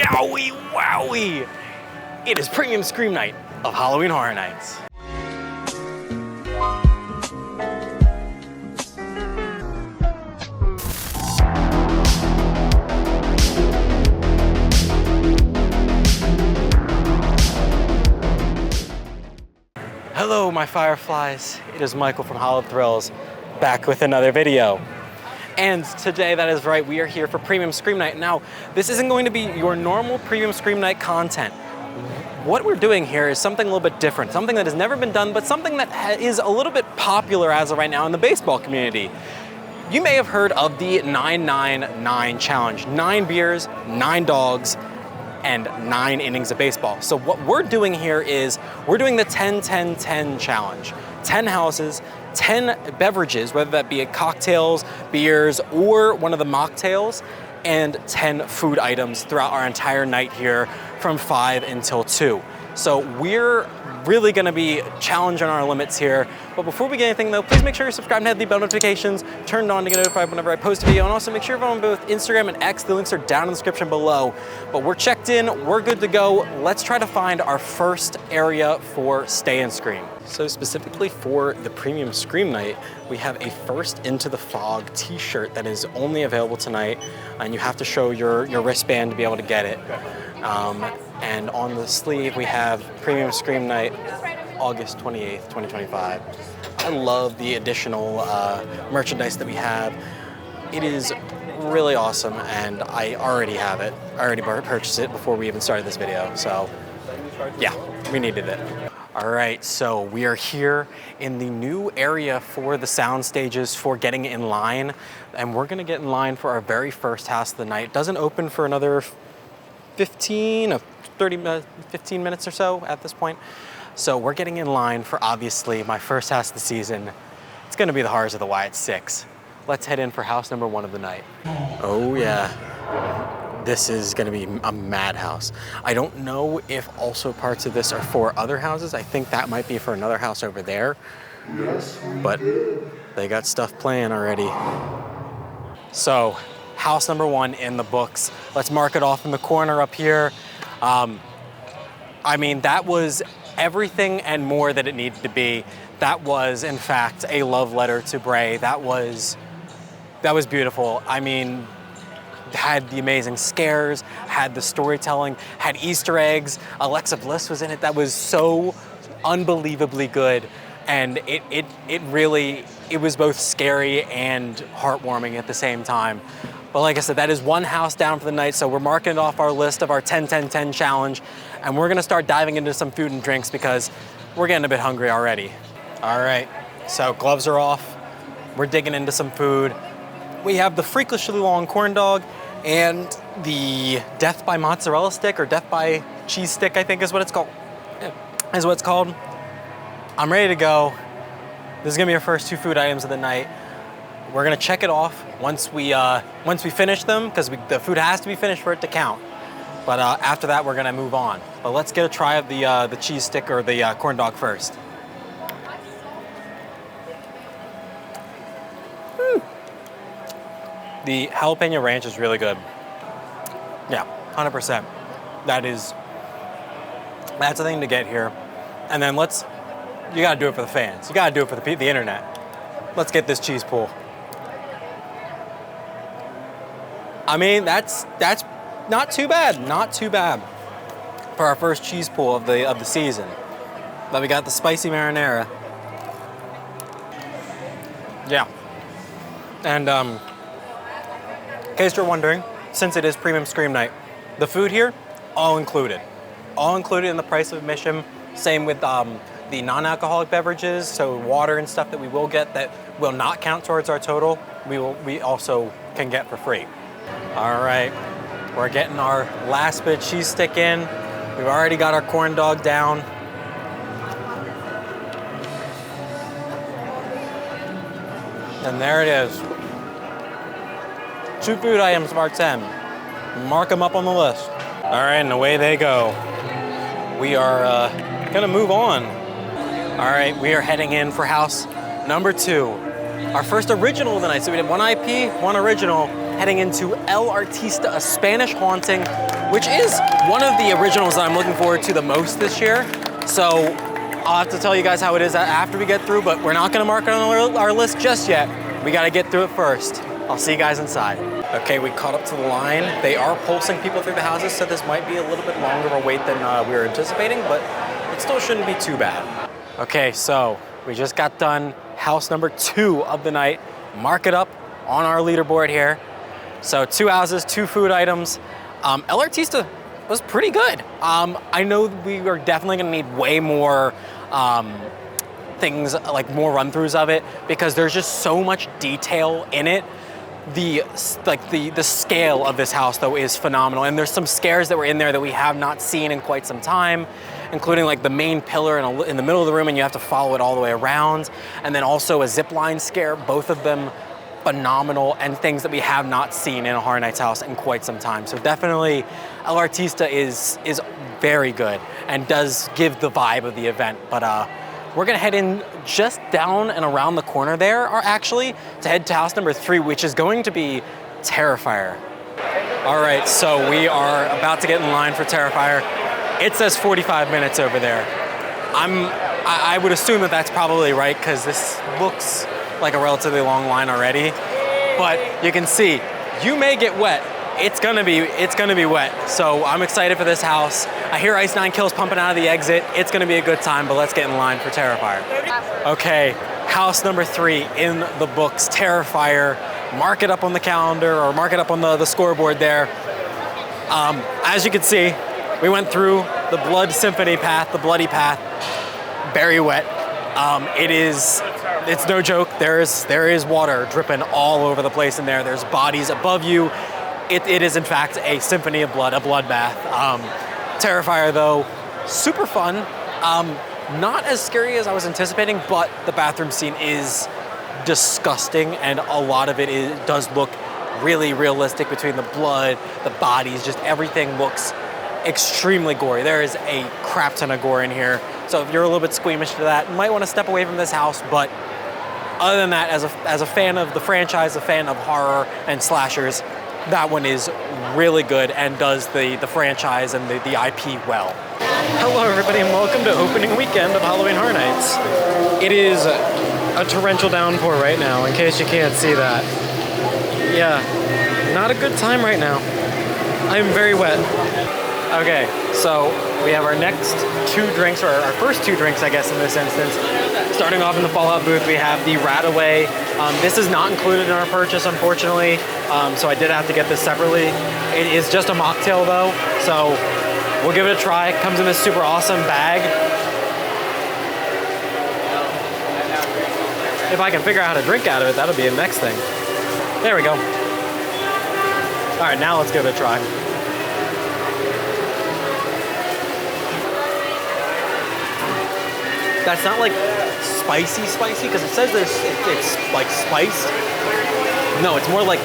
Yowie wowie! It is Premium Scream Night of Halloween Horror Nights. Hello, my fireflies. It is Michael from Hollow Thrills, back with another video. And today, that is right, we are here for Premium Scream Night. Now, this isn't going to be your normal Premium Scream Night content. What we're doing here is something a little bit different, something that has never been done, but something that is a little bit popular as of right now in the baseball community. You may have heard of the 9-9-9 challenge. 9 beers, 9 dogs, and 9 innings of baseball. So what we're doing here is we're doing the 10-10-10 challenge. 10 houses, 10 beverages, whether that be cocktails, beers, or one of the mocktails, and 10 food items throughout our entire night here from 5 until 2. So we're really gonna be challenging our limits here. But before we get anything though, please make sure you're subscribed and have the bell notifications turned on to get notified whenever I post a video. And also make sure you're on both Instagram and X. The links are down in the description below. But we're checked in, we're good to go. Let's try to find our first area for Stay and Scream. So specifically for the Premium Scream Night, we have a First Into the Fog t-shirt that is only available tonight. And you have to show your wristband to be able to get it. And on the sleeve, we have Premium Scream Night, August 28th, 2025. I love the additional merchandise that we have. It is really awesome, and I already have it. I already purchased it before we even started this video, so yeah, we needed it. All right, so we are here in the new area for the sound stages for getting in line, and we're gonna get in line for our very first house of the night. It doesn't open for another 15 minutes or so at this point. So we're getting in line for, obviously, my first house of the season. It's gonna be the Horrors of the Wyatt 6. Let's head in for house number 1 of the night. Oh yeah, this is gonna be a madhouse. I don't know if also parts of this are for other houses. I think that might be for another house over there. But they got stuff playing already. So, house number 1 in the books. Let's mark it off in the corner up here. I mean, that was everything and more that it needed to be. That was, in fact, a love letter to Bray. That was beautiful. I mean, had the amazing scares, had the storytelling, had Easter eggs. Alexa Bliss was in it. That was so unbelievably good. And it was both scary and heartwarming at the same time. But like I said, that is one house down for the night, so we're marking it off our list of our 10-10-10 challenge, and we're gonna start diving into some food and drinks because we're getting a bit hungry already. All right, so gloves are off. We're digging into some food. We have the freakishly long corn dog and the Death by Mozzarella stick, or Death by Cheese stick, I think is what it's called. I'm ready to go. This is gonna be our first 2 food items of the night. We're gonna check it off once we finish them, because the food has to be finished for it to count. But after that, we're gonna move on. But let's get a try of the cheese stick or the corn dog first. The jalapeno ranch is really good. Yeah, 100%. That's the thing to get here. And then you gotta do it for the fans. You gotta do it for the internet. Let's get this cheese pool. I mean, that's not too bad. Not too bad for our first cheese pool of the season. But we got the spicy marinara. Yeah. And in case you're wondering, since it is Premium Scream Night, the food here, all included. All included in the price of admission. Same with the non-alcoholic beverages, so water and stuff that we will get that will not count towards our total, we also can get for free. All right, we're getting our last bit of cheese stick in. We've already got our corn dog down. And there it is. 2 food items of our 10. Mark them up on the list. All right, and away they go. We are gonna move on. All right, we are heading in for house number 2. Our first original of the night. So we did 1 IP, 1 original. heading into El Artista, a Spanish haunting, which is one of the originals that I'm looking forward to the most this year. So I'll have to tell you guys how it is after we get through, but we're not gonna mark it on our list just yet. We gotta get through it first. I'll see you guys inside. Okay, we caught up to the line. They are pulsing people through the houses, so this might be a little bit longer of a wait than we were anticipating, but it still shouldn't be too bad. Okay, so we just got done house number 2 of the night. Mark it up on our leaderboard here. So 2 houses, 2 food items. El Artista was pretty good. I know we are definitely gonna need way more things, like more run-throughs of it, because there's just so much detail in it. The scale of this house though is phenomenal, and there's some scares that were in there that we have not seen in quite some time, including like the main pillar in the middle of the room, and you have to follow it all the way around, and then also a zip line scare. Both of them phenomenal, and things that we have not seen in a Horror Nights house in quite some time. So definitely El Artista is very good and does give the vibe of the event. But we're gonna head in just down and around the corner there, actually, to head to house number 3, which is going to be Terrifier. All right, so we are about to get in line for Terrifier. It says 45 minutes over there. I would assume that that's probably right, because this looks like a relatively long line already. But you can see, you may get wet. It's gonna be wet. So I'm excited for this house. I hear Ice 9 Kills pumping out of the exit. It's gonna be a good time, but let's get in line for Terrifier. Okay, house number 3 in the books, Terrifier. Mark it up on the calendar, or mark it up on the scoreboard there. As you can see, we went through the Blood Symphony path, the bloody path, very wet. It's no joke. There is water dripping all over the place in there. There's bodies above you. It is in fact a symphony of blood, a bloodbath. Terrifier though, super fun. Not as scary as I was anticipating, but the bathroom scene is disgusting, and a lot of it does look really realistic between the blood, the bodies, just everything looks extremely gory. There is a crap ton of gore in here. So if you're a little bit squeamish to that, you might want to step away from this house. But other than that, as a fan of the franchise, a fan of horror and slashers, that one is really good and does the franchise and the IP well. Hello everybody, and welcome to opening weekend of Halloween Horror Nights. It is a torrential downpour right now, in case you can't see that. Yeah, not a good time right now. I'm very wet. Okay, so we have our next 2 drinks, or our first 2 drinks, I guess, in this instance. Starting off in the Fallout booth, we have the Rataway. This is not included in our purchase, unfortunately, so I did have to get this separately. It is just a mocktail, though, so we'll give it a try. It comes in this super awesome bag. If I can figure out how to drink out of it, that'll be the next thing. There we go. All right, now let's give it a try. That's not like spicy, because it says it's like spiced. No, it's more like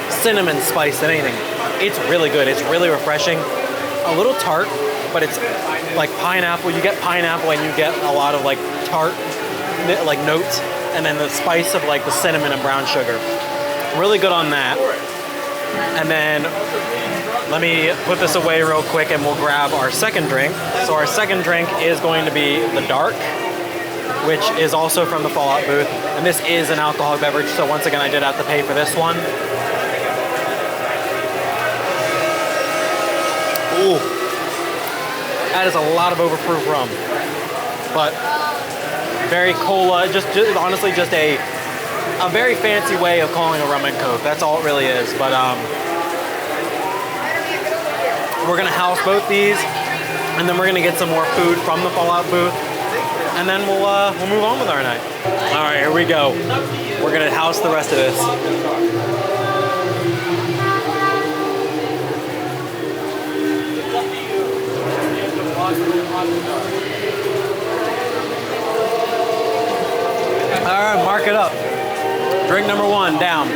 cinnamon spice than anything. It's really good. It's really refreshing. A little tart, but it's like pineapple. You get pineapple and you get a lot of like tart, like notes, and then the spice of like the cinnamon and brown sugar. Really good on that. And then let me put this away real quick and we'll grab our second drink. So our second drink is going to be the Dark, which is also from the Fallout booth. And this is an alcoholic beverage, so once again, I did have to pay for this one. Ooh, that is a lot of overproof rum. But very cola, just honestly just a very fancy way of calling a rum and coke. That's all it really is. But we're gonna house both these, and then we're gonna get some more food from the Fallout booth, and then we'll move on with our night. All right, here we go. We're gonna house the rest of this. All right, mark it up. Drink number 1 down.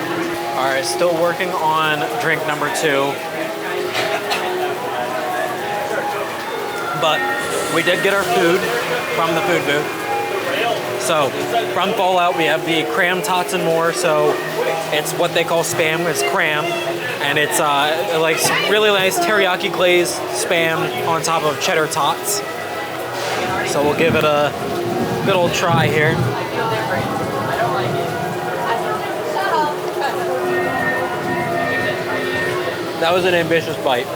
All right, still working on drink number 2. But we did get our food from the food booth. So from Fallout, we have the cram tots and more. So it's what they call Spam. It's cram, and it's like really nice teriyaki glazed Spam on top of cheddar tots. So we'll give it a good old try here. That was an ambitious bite.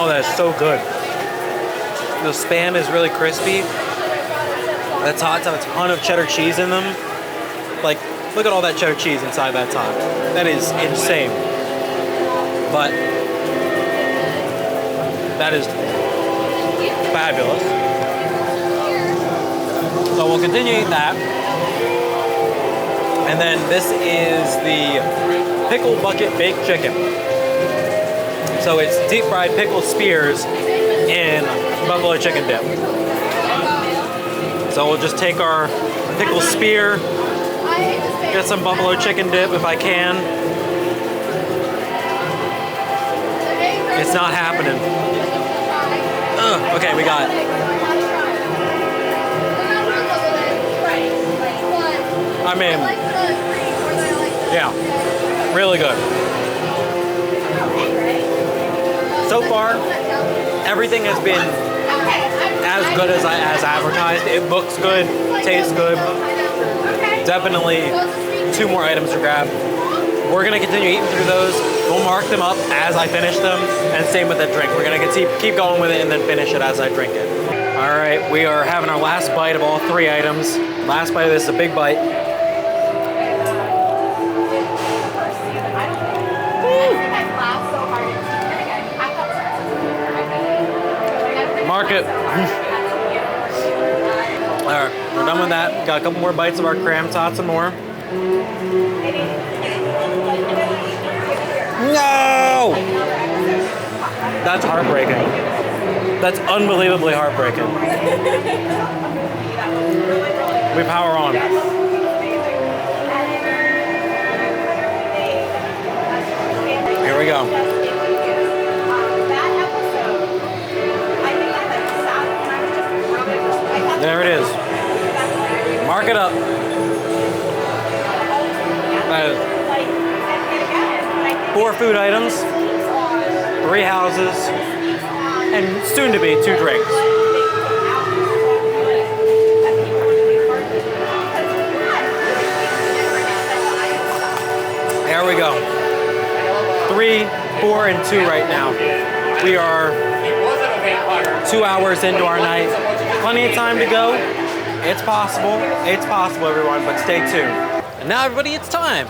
Oh, that's so good. The Spam is really crispy. The tots have a ton of cheddar cheese in them. Like, look at all that cheddar cheese inside that tot. That is insane. But that is fabulous. So we'll continue eating that. And then this is the pickle bucket baked chicken. So it's deep fried pickle spears in buffalo chicken dip. So we'll just take our pickle spear, get some buffalo chicken dip if I can. It's not happening. Ugh, okay, we got it. I mean, yeah, really good. So far, everything has been as good as advertised. It looks good, tastes good. Definitely 2 more items to grab. We're gonna continue eating through those. We'll mark them up as I finish them, and same with the drink. We're gonna keep going with it and then finish it as I drink it. All right, we are having our last bite of all 3 items. Last bite of this is a big bite. Mark it. All right, we're done with that. Got a couple more bites of our cram tots and more. No! That's heartbreaking. That's unbelievably heartbreaking. We power on. Here we go. There it is. Mark it up. That is 4 food items, 3 houses, and soon to be 2 drinks. There we go. 3, 4, and 2 right now. We are 2 hours into our night. Plenty of time to go. It's possible. It's possible, everyone, but stay tuned. And now, everybody, it's time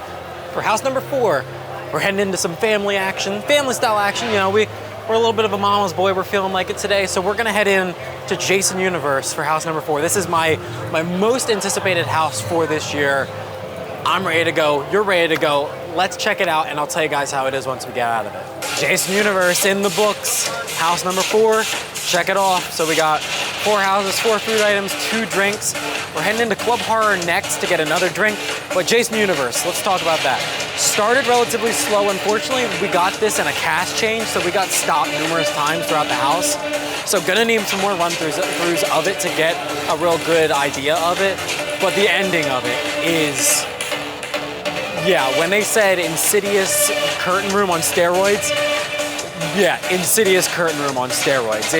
for house number 4. We're heading into some family action, family-style action. You know, we're a little bit of a mama's boy. We're feeling like it today, so we're gonna head in to Jason Universe for house number 4. This is my most anticipated house for this year. I'm ready to go. You're ready to go. Let's check it out, and I'll tell you guys how it is once we get out of it. Jason Universe in the books. House number 4. Check it off. So we got 4 houses, 4 food items, 2 drinks. We're heading into Club Horror next to get another drink. But Jason Universe, let's talk about that. Started relatively slow. Unfortunately, we got this in a cast change, so we got stopped numerous times throughout the house. So gonna need some more run-throughs of it to get a real good idea of it. But the ending of it is, yeah, when they said Insidious curtain room on steroids, yeah, Insidious curtain room on steroids.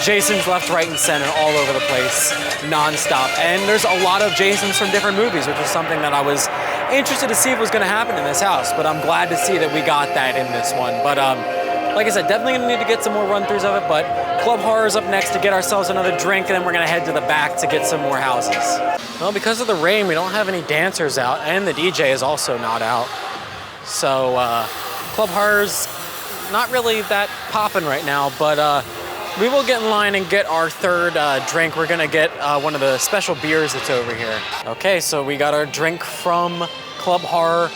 Jason's left, right, and center all over the place, non-stop. And there's a lot of Jasons from different movies, which is something that I was interested to see if was gonna happen in this house, but I'm glad to see that we got that in this one. But like I said, definitely gonna need to get some more run-throughs of it, but Club Horror's up next to get ourselves another drink, and then we're gonna head to the back to get some more houses. Well, because of the rain, we don't have any dancers out, and the DJ is also not out. So Club Horror's not really that popping right now, but we will get in line and get our 3rd drink. We're gonna get one of the special beers that's over here. Okay, so we got our drink from Club Horror,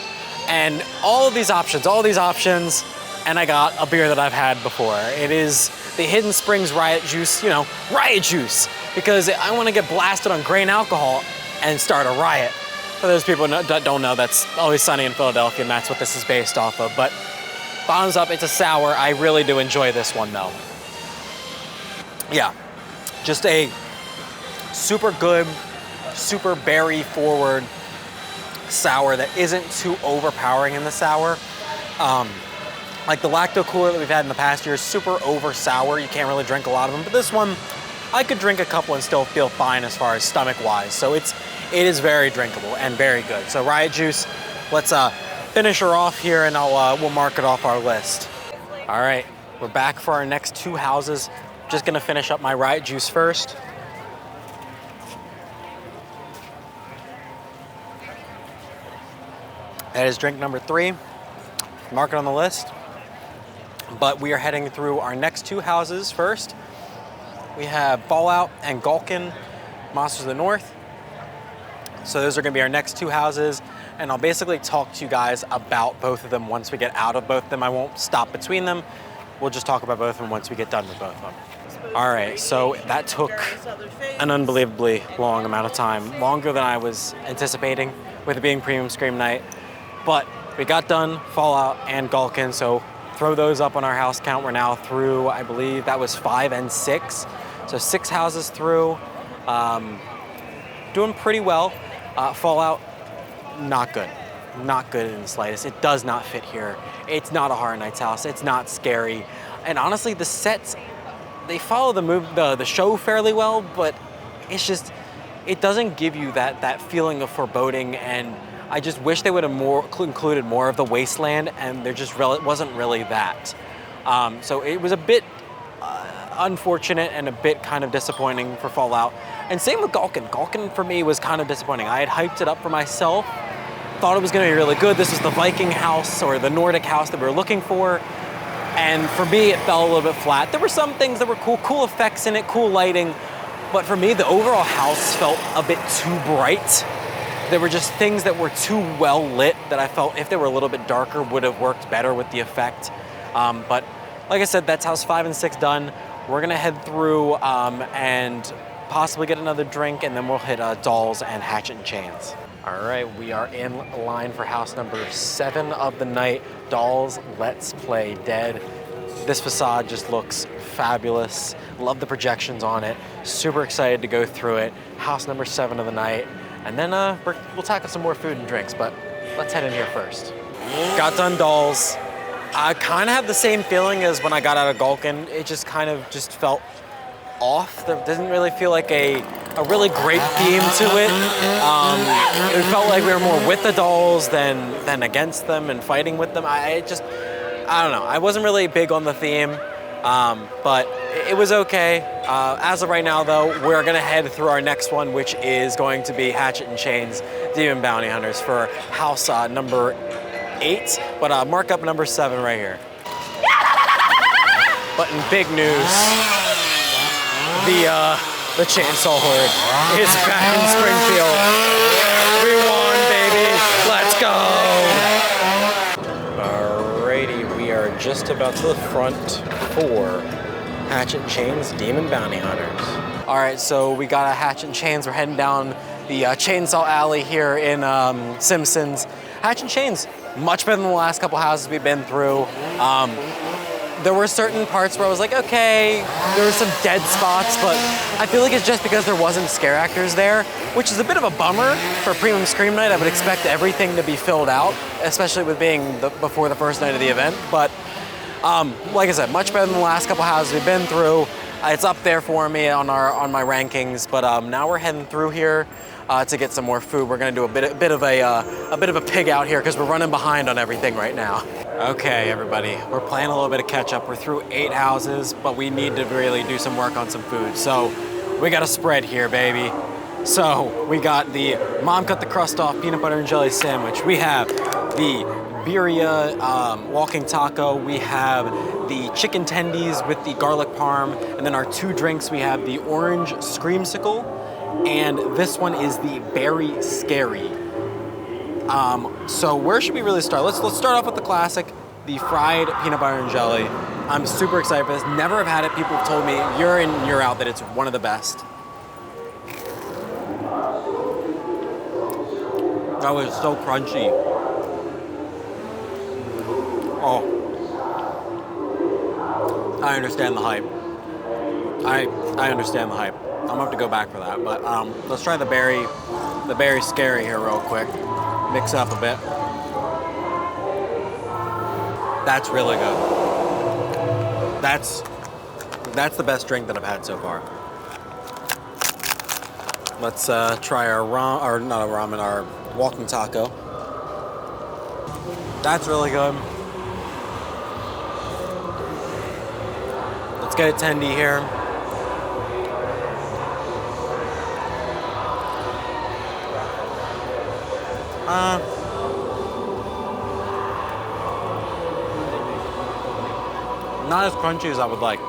and all these options, and I got a beer that I've had before. It is the Hidden Springs Riot Juice, you know, Riot Juice, because I wanna get blasted on grain alcohol and start a riot. For those people that don't know, that's Always Sunny in Philadelphia, and that's what this is based off of. But bottoms up, it's a sour. I really do enjoy this one though. Yeah, just a super good, super berry forward sour that isn't too overpowering in the sour. Like the Lacto Cooler that we've had in the past year is super over sour. You can't really drink a lot of them, but this one, I could drink a couple and still feel fine as far as stomach wise. So it is very drinkable and very good. So Riot Juice, let's finish her off here and we'll mark it off our list. All right, we're back for our next 2 houses. Just gonna finish up my Riot Juice first. That is drink number 3. Mark it on the list. But we are heading through our next 2 houses first. We have Fallout and Gulkin, Monsters of the North. So those are gonna be our next 2 houses, and I'll basically talk to you guys about both of them once we get out of both of them. I won't stop between them. We'll just talk about both of them once we get done with both of them. All right, so that took an unbelievably long amount of time, longer than I was anticipating with it being Premium Scream Night. But we got done, Fallout and Gulkin, so throw those up on our house count. We're now through, I believe that was 5 and 6. So 6 houses through, doing pretty well. Fallout, not good. Not good in the slightest. It does not fit here. It's not a Horror Nights house. It's not scary. And honestly, the sets, they follow the show fairly well, but it's just, it doesn't give you that feeling of foreboding, and I just wish they would have included more of the wasteland, and there just wasn't really that. So it was a bit unfortunate and a bit kind of disappointing for Fallout. And same with Gulkin. Gulkin for me was kind of disappointing. I had hyped it up for myself, thought it was gonna be really good. This was the Viking house or the Nordic house that we were looking for. And for me, it fell a little bit flat. There were some things that were cool effects in it, cool lighting. But for me, the overall house felt a bit too bright. There were just things that were too well lit that I felt if they were a little bit darker would have worked better with the effect. But like I said, that's house 5 and 6 done. We're gonna head through and possibly get another drink, and then we'll hit Dolls and Hatchet and Chains. All right, we are in line for house number 7 of the night, Dolls Let's Play Dead. This facade just looks fabulous. Love the projections on it. Super excited to go through it. House number 7 of the night. And then we'll tackle some more food and drinks, but let's head in here first. Got done Dolls. I kind of had the same feeling as when I got out of Gulkin. It just kind of just felt off. There didn't really feel like a really great theme to it. It felt like we were more with the dolls than against them and fighting with them. I don't know. I wasn't really big on the theme, but it was okay. As of right now, though, we're gonna head through our next one, which is going to be Hatchet and Chains Demon Bounty Hunters for house number 8, but mark up number 7 right here. But in big news, the Chainsaw Horde is back in Springfield. We won, baby. Let's go. Alrighty, we are just about to the front for Hatchet and Chains Demon Bounty Hunters. All right, so we got a Hatchet and Chains. We're heading down the Chainsaw Alley here in Simpsons. Hatchet and Chains, much better than the last couple houses we've been through. There were certain parts where I was like, okay, there were some dead spots, but I feel like it's just because there wasn't scare actors there, which is a bit of a bummer for Premium Scream Night. I would expect everything to be filled out, especially with being before the first night of the event. But like I said, much better than the last couple houses we've been through. It's up there for me on my rankings, but now we're heading through here to get some more food. We're gonna do a bit of a pig out here because we're running behind on everything right now. Okay, everybody, we're playing a little bit of catch up. We're through 8 houses, but we need to really do some work on some food. So we got a spread here, baby. So we got the Mom Cut the Crust Off peanut butter and jelly sandwich. We have the birria walking taco. We have the chicken tendies with the garlic parm. And then our 2 drinks, we have the orange screamsicle, and this one is the berry scary. So where should we really start? Let's start off with the classic, the fried peanut butter and jelly. I'm super excited for this. Never have had it. People have told me year in, year out that it's one of the best. That was so crunchy. Oh. I understand the hype. I understand the hype. I'm gonna have to go back for that, but let's try the berry scary here real quick. Mix up a bit. That's really good. That's the best drink that I've had so far. Let's try our our walking taco. That's really good. Let's get a tendy here. Not as crunchy as I would like.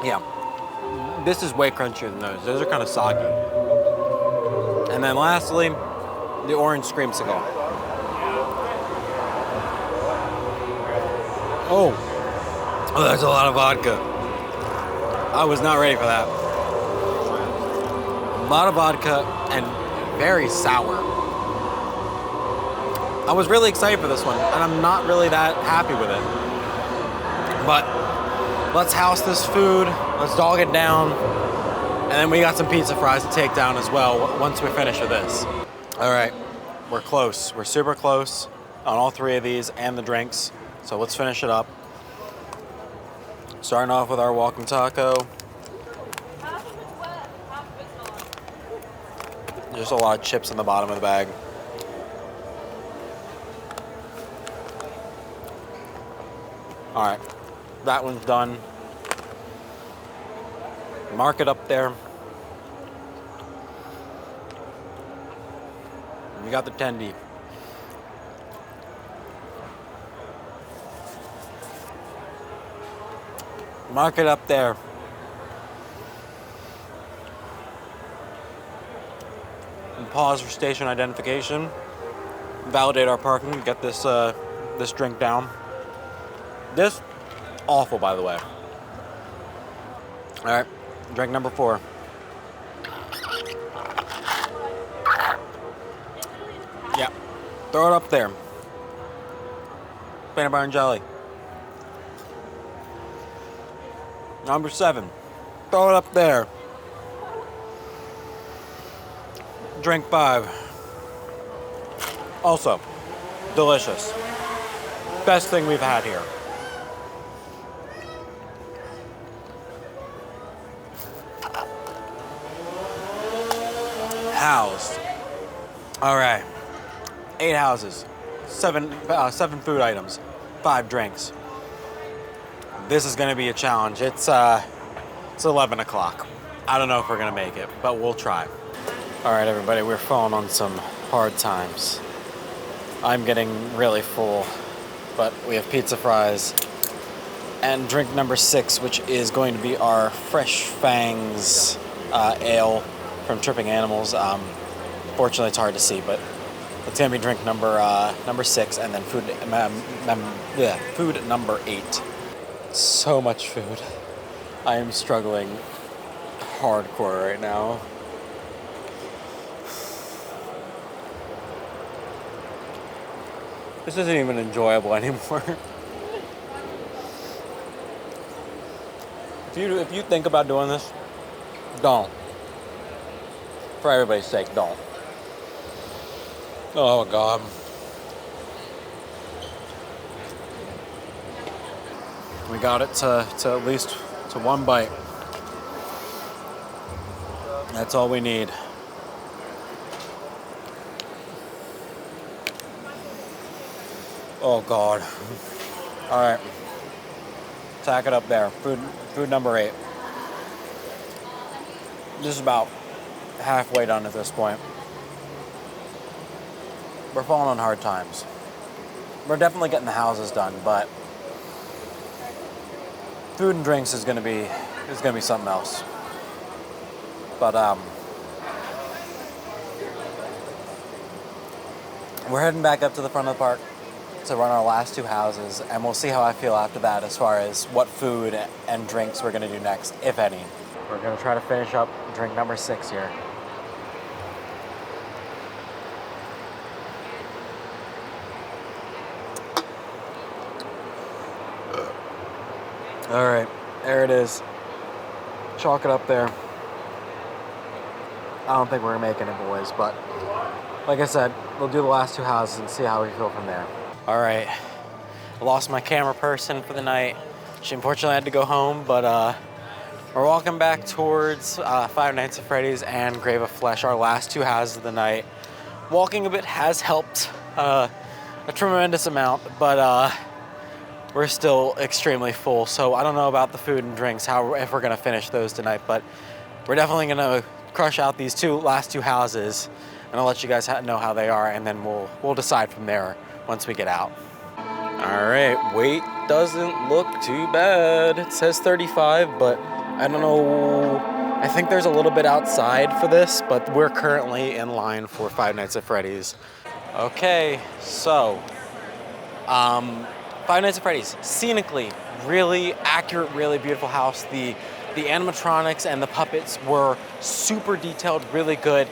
Yeah, this is way crunchier than those. Those are kind of soggy. And then lastly, the orange screamsicle. Oh, that's a lot of vodka. I was not ready for that. A lot of vodka and very sour. I was really excited for this one, and I'm not really that happy with it. But let's house this food, let's dog it down, and then we got some pizza fries to take down as well once we finish with this. All right, we're close. We're super close on all three of these and the drinks, so let's finish it up. Starting off with our walking taco. Just a lot of chips in the bottom of the bag. All right, that one's done. Mark it up there. We got the tendy. Mark it up there. And pause for station identification. Validate our parking. Get this this drink down. This, awful, by the way. All right, drink number 4. Yeah, throw it up there. Peanut butter and jelly. Number 7, throw it up there. Drink 5. Also, delicious. Best thing we've had here. Housed. All right, 8 houses, 7 food items, 5 drinks. This is gonna be a challenge. It's 11 o'clock. I don't know if we're gonna make it, but we'll try. All right, everybody, we're falling on some hard times. I'm getting really full, but we have pizza fries and drink number 6, which is going to be our Fresh Fangs ale from Tripping Animals. Fortunately, it's hard to see, but it's gonna be drink number 6, and then food number 8. So much food. I am struggling hardcore right now. This isn't even enjoyable anymore. If you think about doing this, don't. For everybody's sake, don't. Oh God. We got it to at least to 1 bite. That's all we need. Oh God. All right. Tack it up there. Food number 8. This is about halfway done at this point. We're falling on hard times. We're definitely getting the houses done, but food and drinks is gonna be something else. But we're heading back up to the front of the park to run our last 2 houses, and we'll see how I feel after that as far as what food and drinks we're gonna do next, if any. We're gonna try to finish up drink number 6 here. All right, There it is. Chalk it up there. I don't think we're making it, boys, but like I said, we'll do the last two houses and see how we feel from there. All right, I lost my camera person for the night. She unfortunately had to go home, but we're walking back towards Five Nights at Freddy's and Grave of Flesh, our last two houses of the night. Walking a bit has helped a tremendous amount, but we're still extremely full. So I don't know about the food and drinks, if we're gonna finish those tonight, but we're definitely gonna crush out these last two houses, and I'll let you guys know how they are, and then we'll decide from there once we get out. All right, weight doesn't look too bad. It says 35, but I don't know. I think there's a little bit outside for this, but we're currently in line for Five Nights at Freddy's. Okay, so Five Nights at Freddy's, scenically, really accurate, really beautiful house. The animatronics and the puppets were super detailed, really good.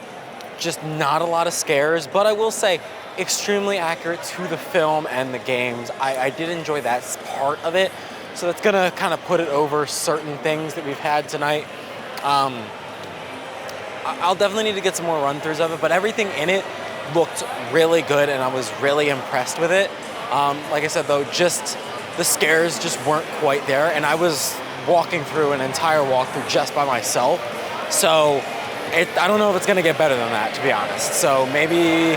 Just not a lot of scares, but I will say, extremely accurate to the film and the games. I did enjoy that part of it, so that's gonna kind of put it over certain things that we've had tonight. I'll definitely need to get some more run-throughs of it, but everything in it looked really good, and I was really impressed with it. Like I said, though, just the scares just weren't quite there, and I was walking through an entire walkthrough just by myself, so I don't know if it's gonna get better than that, to be honest. So maybe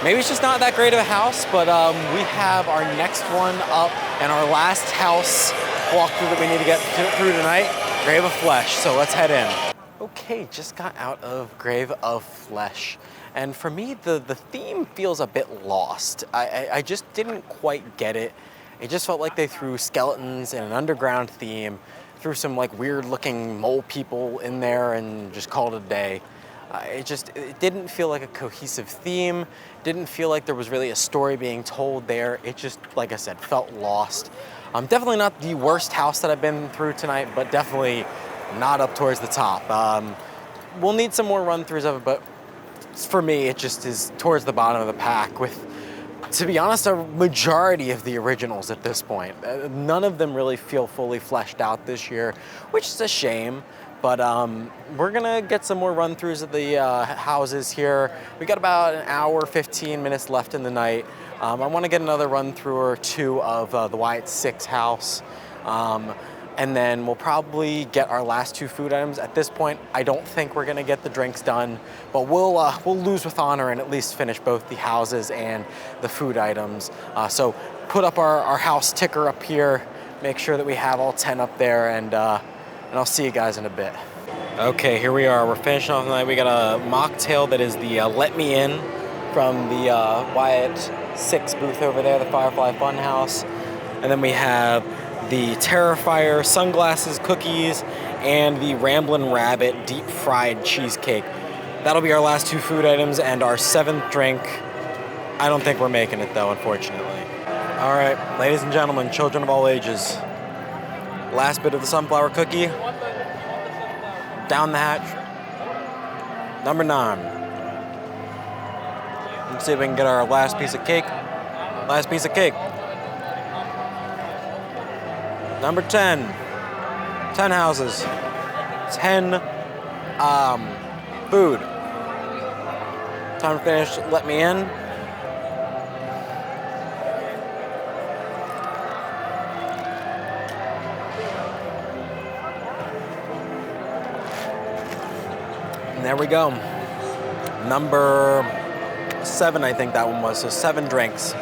it's just not that great of a house, but we have our next one up, and our last house walkthrough that we need to get through tonight, Grave of Flesh, so let's head in. Okay, just got out of Grave of Flesh. And for me, the theme feels a bit lost. I just didn't quite get it. It just felt like they threw skeletons in an underground theme, threw some like weird looking mole people in there and just called it a day. It didn't feel like a cohesive theme. Didn't feel like there was really a story being told there. It just, like I said, felt lost. Definitely not the worst house that I've been through tonight, but definitely not up towards the top. We'll need some more run-throughs of it, but for me, it just is towards the bottom of the pack with, to be honest, a majority of the originals at this point. None of them really feel fully fleshed out this year, which is a shame, but we're gonna get some more run-throughs of the houses here. We got about an hour, 15 minutes left in the night. I wanna get another run-through or two of the Wyatt 6 house. And then we'll probably get our last two food items. At this point, I don't think we're gonna get the drinks done, but we'll lose with honor and at least finish both the houses and the food items. So put up our house ticker up here, make sure that we have all 10 up there, and I'll see you guys in a bit. Okay, here we are. We're finishing off the night. We got a mocktail that is the Let Me In from the Wyatt 6 booth over there, the Firefly Funhouse. And then we have the Terrifier sunglasses cookies and the Ramblin' Rabbit deep fried cheesecake. That'll be our last two food items and our 7th drink. I don't think we're making it though, unfortunately. All right, ladies and gentlemen, children of all ages. Last bit of the sunflower cookie. Down the hatch. Number 9. Let's see if we can get our last piece of cake. Last piece of cake. Number 10. 10 houses. 10 food. Time to finish Let Me In. And there we go. Number 7, I think that one was. So 7 drinks.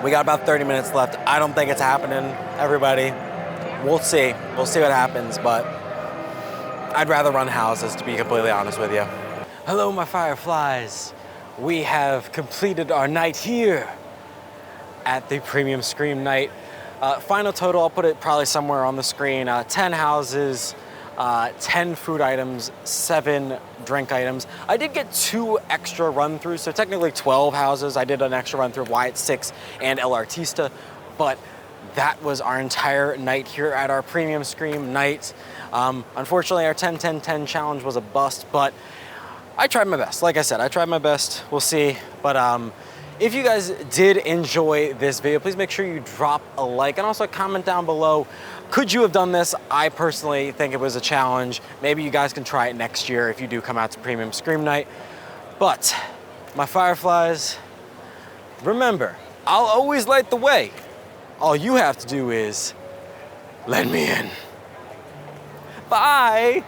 We got about 30 minutes left. I don't think it's happening, everybody. We'll see. We'll see what happens, but I'd rather run houses, to be completely honest with you. Hello, my fireflies. We have completed our night here at the Premium Scream Night. Final total, I'll put it probably somewhere on the screen. 10 houses, 10 food items, 7 drink items. I did get 2 extra run-throughs, so technically 12 houses. I did an extra run-through of Wyatt 6 and El Artista, but that was our entire night here at our Premium Scream Night. Unfortunately, our 10-10-10 challenge was a bust, but I tried my best. Like I said, I tried my best. We'll see, but If you guys did enjoy this video, please make sure you drop a like and also comment down below. Could you have done this? I personally think it was a challenge. Maybe you guys can try it next year if you do come out to Premium Scream Night. But my fireflies, remember, I'll always light the way. All you have to do is let me in. Bye.